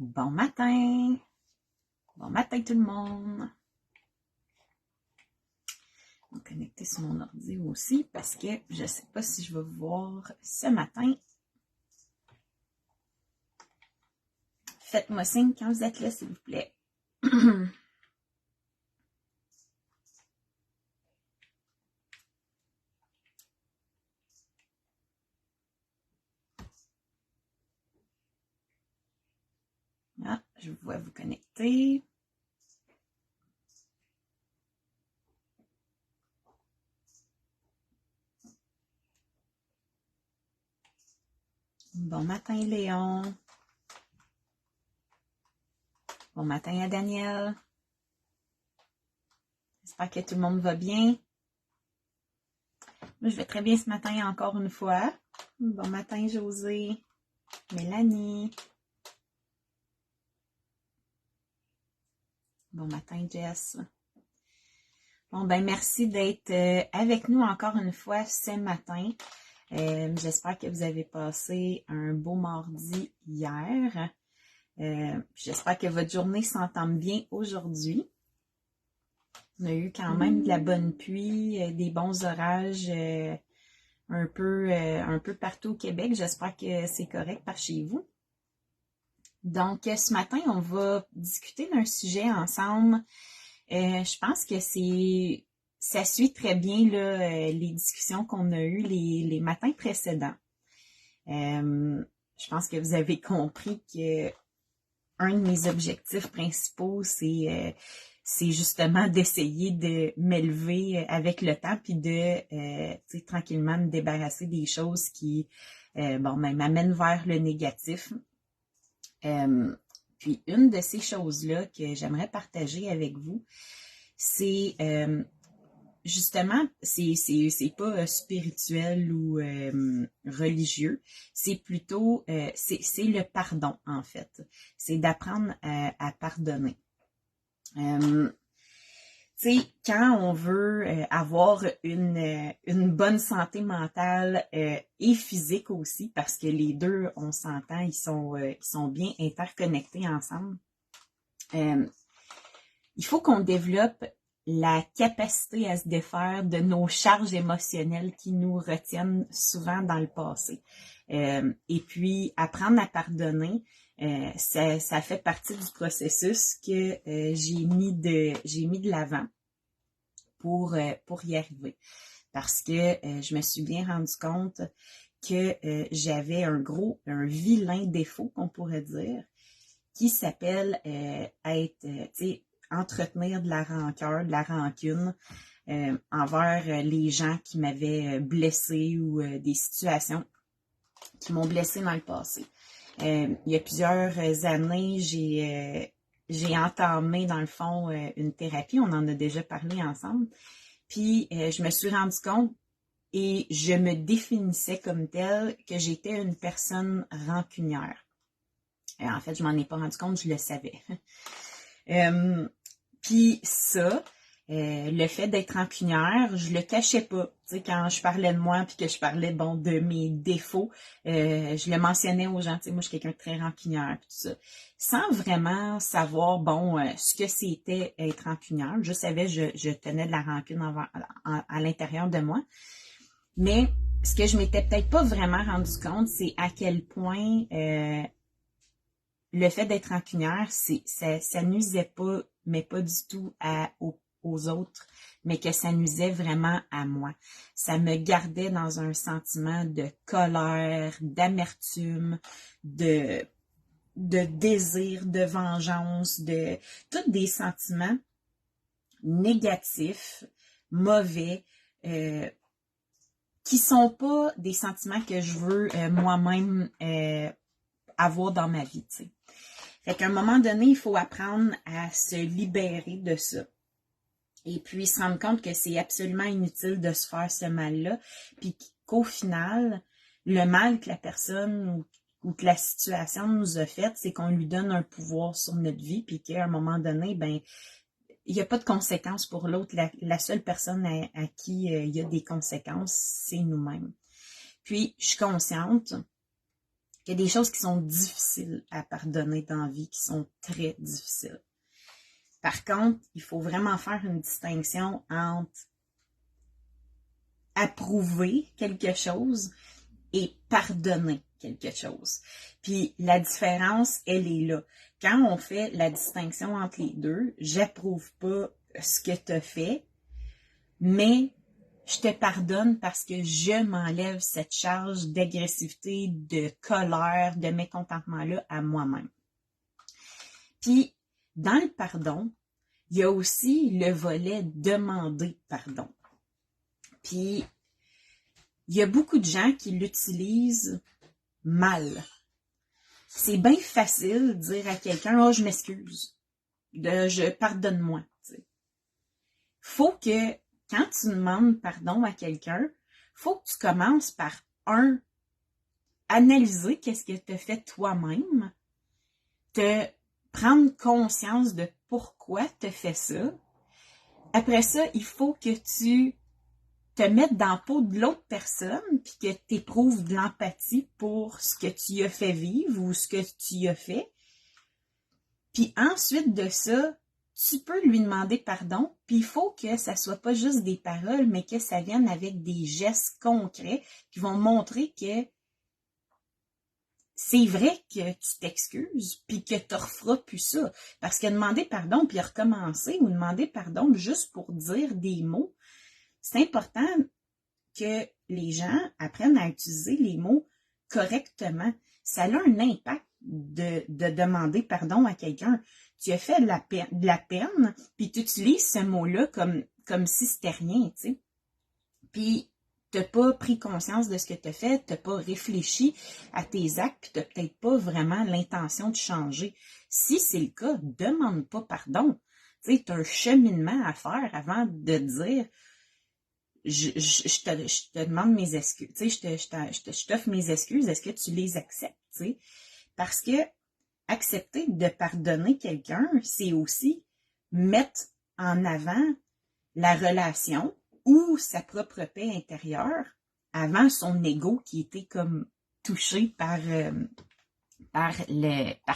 Bon matin! Bon matin tout le monde! Je vais me connecter sur mon ordi aussi parce que je ne sais pas si je vais vous voir ce matin. Faites-moi signe quand vous êtes là, s'il vous plaît. Ah, je vois vous connecter. Bon matin, Léon. Bon matin à Daniel. J'espère que tout le monde va bien. Moi, je vais très bien ce matin encore une fois. Bon matin, José. Mélanie. Bon matin, Jess. Bon, ben merci d'être avec nous encore une fois ce matin. J'espère que vous avez passé un beau mardi hier. J'espère que votre journée s'entame bien aujourd'hui. On a eu quand même de la bonne pluie, des bons orages un peu partout au Québec. J'espère que c'est correct par chez vous. Donc, ce matin, on va discuter d'un sujet ensemble. Je pense que ça suit très bien là, les discussions qu'on a eues les matins précédents. Je pense que vous avez compris que un de mes objectifs principaux, c'est justement d'essayer de m'élever avec le temps puis de tranquillement me débarrasser des choses qui m'amènent vers le négatif. Puis une de ces choses-là que j'aimerais partager avec vous, c'est justement, c'est pas spirituel ou religieux, c'est plutôt, c'est le pardon en fait. C'est d'apprendre à pardonner. Tu sais, quand on veut avoir une bonne santé mentale et physique aussi, parce que les deux, on s'entend, ils sont bien interconnectés ensemble, il faut qu'on développe la capacité à se défaire de nos charges émotionnelles qui nous retiennent souvent dans le passé. Et puis, apprendre à pardonner, ça fait partie du processus que j'ai mis de l'avant pour y arriver. Parce que je me suis bien rendu compte que j'avais un vilain défaut, qu'on pourrait dire, qui s'appelle entretenir de la rancœur, de la rancune envers les gens qui m'avaient blessé ou des situations qui m'ont blessé dans le passé. Il y a plusieurs années, j'ai entamé, dans le fond, une thérapie. On en a déjà parlé ensemble. Puis, je me suis rendu compte et je me définissais comme telle que j'étais une personne rancunière. En fait, je m'en ai pas rendu compte, je le savais. Puis ça, le fait d'être rancunière, je le cachais pas. Tu sais, quand je parlais de moi puis que je parlais de mes défauts, je le mentionnais aux gens. Tu sais, moi, je suis quelqu'un de très rancunière puis tout ça, sans vraiment savoir ce que c'était être rancunière. Je savais, je tenais de la rancune à l'intérieur de moi, mais ce que je m'étais peut-être pas vraiment rendu compte, c'est à quel point le fait d'être rancunière, ça nuisait pas, mais pas du tout aux autres, mais que ça nuisait vraiment à moi. Ça me gardait dans un sentiment de colère, d'amertume, de désir, de vengeance, de tous des sentiments négatifs, mauvais, qui sont pas des sentiments que je veux moi-même avoir dans ma vie, tu sais. Fait qu'à un moment donné, il faut apprendre à se libérer de ça. Et puis se rendre compte que c'est absolument inutile de se faire ce mal-là. Puis qu'au final, le mal que la personne ou que la situation nous a fait, c'est qu'on lui donne un pouvoir sur notre vie. Puis qu'à un moment donné, il n'y a pas de conséquences pour l'autre. La seule personne à qui il y a des conséquences, c'est nous-mêmes. Puis, je suis consciente qu'il y a des choses qui sont difficiles à pardonner dans la vie, qui sont très difficiles. Par contre, il faut vraiment faire une distinction entre approuver quelque chose et pardonner quelque chose. Puis la différence, elle est là. Quand on fait la distinction entre les deux, j'approuve pas ce que tu as fait, mais je te pardonne parce que je m'enlève cette charge d'agressivité, de colère, de mécontentement-là à moi-même. Puis, dans le pardon, il y a aussi le volet demander pardon. Puis, il y a beaucoup de gens qui l'utilisent mal. C'est bien facile de dire à quelqu'un « Oh, je m'excuse, je pardonne-moi ». Faut que, quand tu demandes pardon à quelqu'un, faut que tu commences par analyser qu'est-ce que tu as fait toi-même, te prendre conscience de pourquoi tu as fait ça. Après ça, il faut que tu te mettes dans la peau de l'autre personne puis que tu éprouves de l'empathie pour ce que tu y as fait vivre ou ce que tu y as fait. Puis ensuite de ça, tu peux lui demander pardon, puis il faut que ça soit pas juste des paroles, mais que ça vienne avec des gestes concrets qui vont montrer que c'est vrai que tu t'excuses, puis que tu ne referas plus ça. Parce que demander pardon, puis recommencer, ou demander pardon juste pour dire des mots, c'est important que les gens apprennent à utiliser les mots correctement. Ça a un impact de demander pardon à quelqu'un. Tu as fait de la peine, puis tu utilises ce mot-là comme si c'était rien, tu sais. Puis, tu n'as pas pris conscience de ce que tu as fait, tu n'as pas réfléchi à tes actes, puis tu n'as peut-être pas vraiment l'intention de changer. Si c'est le cas, demande pas pardon. Tu sais, tu as un cheminement à faire avant de dire je te demande mes excuses, tu sais, je t'offre mes excuses, est-ce que tu les acceptes, tu sais? Parce que accepter de pardonner quelqu'un, c'est aussi mettre en avant la relation ou sa propre paix intérieure avant son ego qui était comme touché par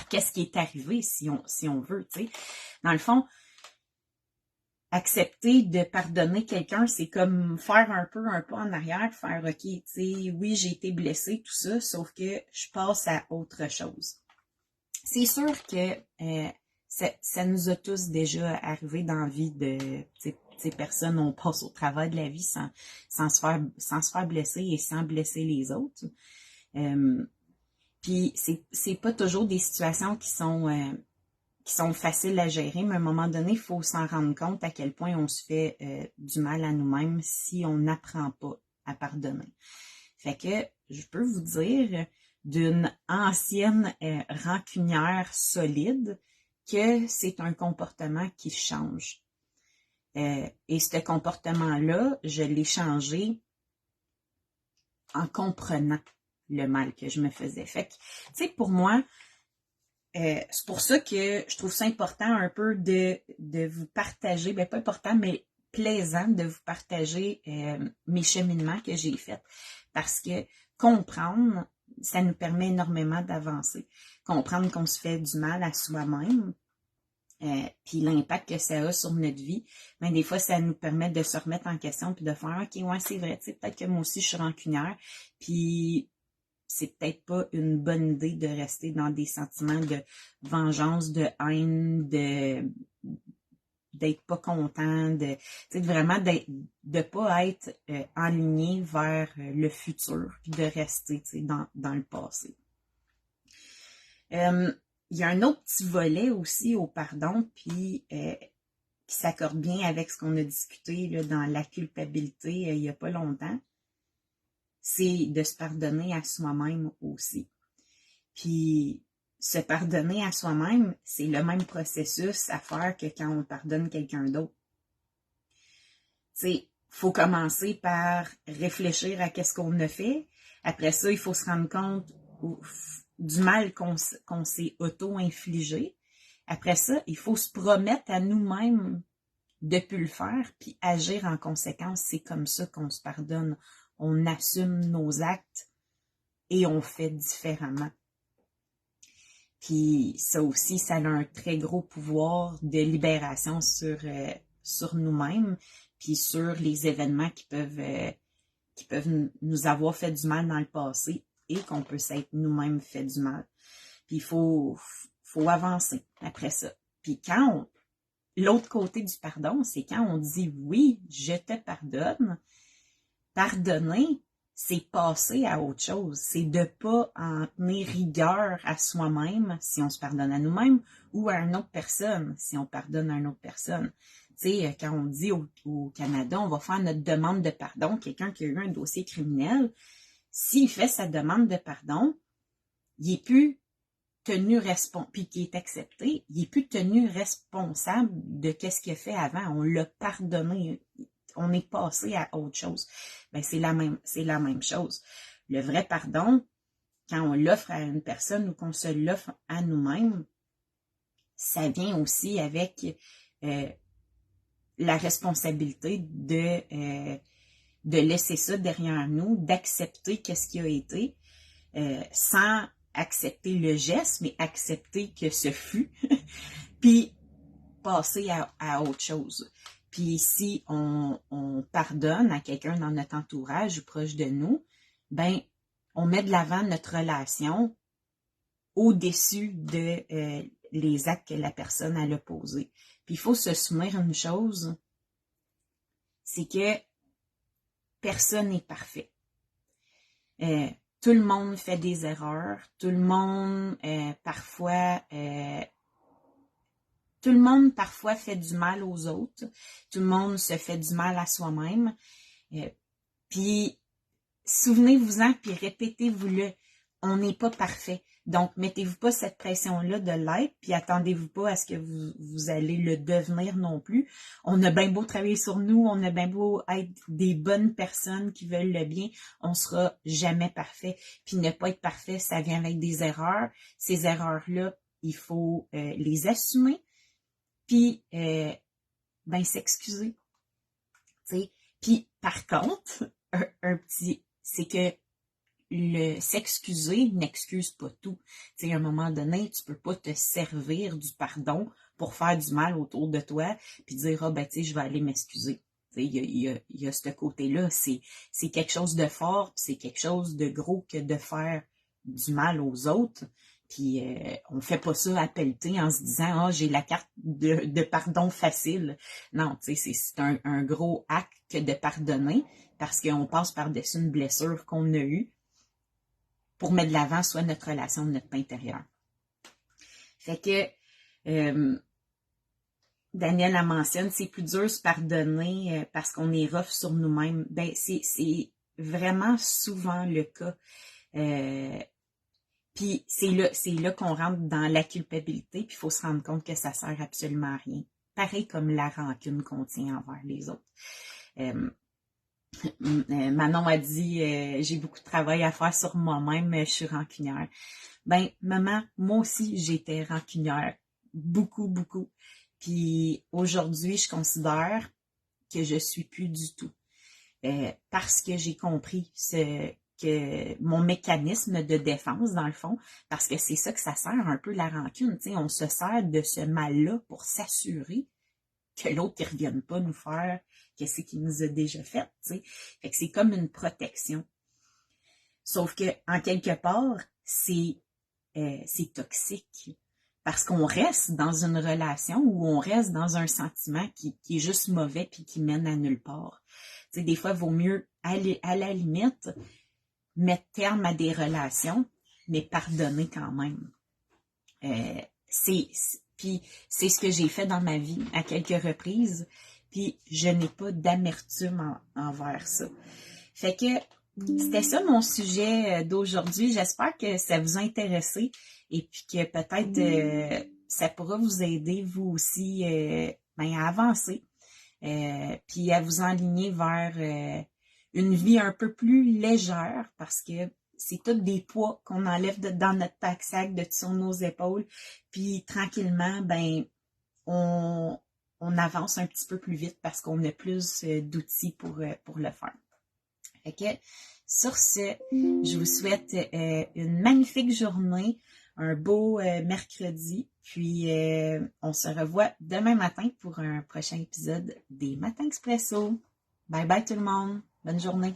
qu'est-ce qui est arrivé, si on veut, tu sais. Dans le fond, accepter de pardonner quelqu'un, c'est comme faire un pas en arrière, faire OK, tu sais, oui, j'ai été blessée, tout ça, sauf que je passe à autre chose. C'est sûr que ça nous a tous déjà arrivé dans la vie de ces personnes, on passe au travers de la vie sans se faire blesser et sans blesser les autres. Puis c'est pas toujours des situations qui sont faciles à gérer, mais à un moment donné, il faut s'en rendre compte à quel point on se fait du mal à nous-mêmes si on n'apprend pas à pardonner. Fait que je peux vous dire d'une ancienne rancunière solide que c'est un comportement qui change. Et ce comportement-là, je l'ai changé en comprenant le mal que je me faisais. Fait que, tu sais, pour moi, c'est pour ça que je trouve ça important un peu de vous partager, bien pas important, mais plaisant de vous partager mes cheminements que j'ai faits. Parce que comprendre, ça nous permet énormément d'avancer. Comprendre qu'on se fait du mal à soi-même, puis l'impact que ça a sur notre vie, bien, des fois, ça nous permet de se remettre en question puis de faire « OK, ouais, c'est vrai, tu sais, peut-être que moi aussi, je suis rancunière. » Puis c'est peut-être pas une bonne idée de rester dans des sentiments de vengeance, de haine, d'être pas content, de vraiment de pas être enligné vers le futur, puis de rester dans le passé. Il y a un autre petit volet aussi au pardon, puis qui s'accorde bien avec ce qu'on a discuté là, dans la culpabilité il n'y a pas longtemps. C'est de se pardonner à soi-même aussi. Puis, se pardonner à soi-même, c'est le même processus à faire que quand on pardonne quelqu'un d'autre. Tu sais, il faut commencer par réfléchir à qu'est-ce qu'on a fait. Après ça, il faut se rendre compte du mal qu'on s'est auto-infligé. Après ça, il faut se promettre à nous-mêmes de ne plus le faire, puis agir en conséquence. C'est comme ça qu'on se pardonne. On assume nos actes et on fait différemment. Puis ça aussi, ça a un très gros pouvoir de libération sur nous-mêmes, puis sur les événements qui peuvent nous avoir fait du mal dans le passé et qu'on peut s'être nous-mêmes fait du mal. Puis il faut avancer après ça. Puis l'autre côté du pardon, c'est quand on dit oui, je te pardonne. Pardonner, c'est passer à autre chose. C'est de ne pas en tenir rigueur à soi-même si on se pardonne à nous-mêmes ou à une autre personne si on pardonne à une autre personne. Tu sais, quand on dit au Canada, on va faire notre demande de pardon, quelqu'un qui a eu un dossier criminel, s'il fait sa demande de pardon, il n'est plus tenu responsable, puis qui est accepté, il n'est plus tenu responsable de ce qu'il a fait avant. On l'a pardonné. On est passé à autre chose. Ben, c'est la même chose. Le vrai pardon, quand on l'offre à une personne ou qu'on se l'offre à nous-mêmes, ça vient aussi avec la responsabilité de laisser ça derrière nous, d'accepter ce qui a été, sans accepter le geste, mais accepter que ce fut, puis passer à autre chose. Puis si on pardonne à quelqu'un dans notre entourage ou proche de nous, ben on met de l'avant notre relation au-dessus de les actes que la personne a posés. Puis il faut se souvenir une chose, c'est que personne n'est parfait. Tout le monde fait des erreurs, tout le monde parfois fait du mal aux autres, tout le monde se fait du mal à soi-même. Puis souvenez-vous-en, puis répétez-vous-le, on n'est pas parfait. Donc, mettez-vous pas cette pression-là de l'être, puis attendez-vous pas à ce que vous allez le devenir non plus. On a bien beau travailler sur nous, on a bien beau être des bonnes personnes qui veulent le bien, on sera jamais parfait. Puis ne pas être parfait, ça vient avec des erreurs. Ces erreurs-là, il faut les assumer, puis s'excuser. T'sais. Puis par contre, un petit, c'est que s'excuser n'excuse pas tout. Tu sais, à un moment donné, tu peux pas te servir du pardon pour faire du mal autour de toi, puis dire, je vais aller m'excuser. Tu sais, il y a ce côté-là. C'est quelque chose de fort, puis c'est quelque chose de gros que de faire du mal aux autres. Puis on fait pas ça à pelleter en se disant, j'ai la carte de pardon facile. Non, tu sais, c'est un gros acte que de pardonner parce qu'on passe par-dessus une blessure qu'on a eue pour mettre de l'avant soit notre relation de notre intérieur. Fait que Daniel la mentionne, c'est plus dur de se pardonner parce qu'on est rough sur nous-mêmes. Ben, c'est vraiment souvent le cas. Puis c'est là qu'on rentre dans la culpabilité, puis il faut se rendre compte que ça sert absolument à rien. Pareil comme la rancune qu'on tient envers les autres. Manon a dit j'ai beaucoup de travail à faire sur moi-même, je suis rancunière. Ben, maman, moi aussi, j'étais rancunière. Beaucoup, beaucoup. Puis aujourd'hui, je considère que je suis plus du tout. Parce que j'ai compris que mon mécanisme de défense, dans le fond, parce que c'est ça que ça sert un peu la rancune. Tu sais, on se sert de ce mal-là pour s'assurer que l'autre ne revienne pas nous faire qu'est-ce qu'il nous a déjà fait, tu sais. Fait que c'est comme une protection. Sauf que, en quelque part, c'est toxique. Parce qu'on reste dans une relation ou on reste dans un sentiment qui est juste mauvais puis qui mène à nulle part. Tu sais, des fois, il vaut mieux aller à la limite, mettre terme à des relations, mais pardonner quand même. Puis c'est ce que j'ai fait dans ma vie à quelques reprises, puis je n'ai pas d'amertume envers ça. Fait que c'était ça mon sujet d'aujourd'hui. J'espère que ça vous a intéressé et puis que peut-être ça pourra vous aider vous aussi à avancer puis à vous enligner vers une vie un peu plus légère parce que c'est tous des poids qu'on enlève dans notre pack-sac, sur nos épaules. Puis tranquillement, on avance un petit peu plus vite parce qu'on a plus d'outils pour le faire. Fait que sur ce, je vous souhaite une magnifique journée. un beau mercredi. Puis, on se revoit demain matin pour un prochain épisode des Matins Expresso. Bye bye tout le monde. Bonne journée.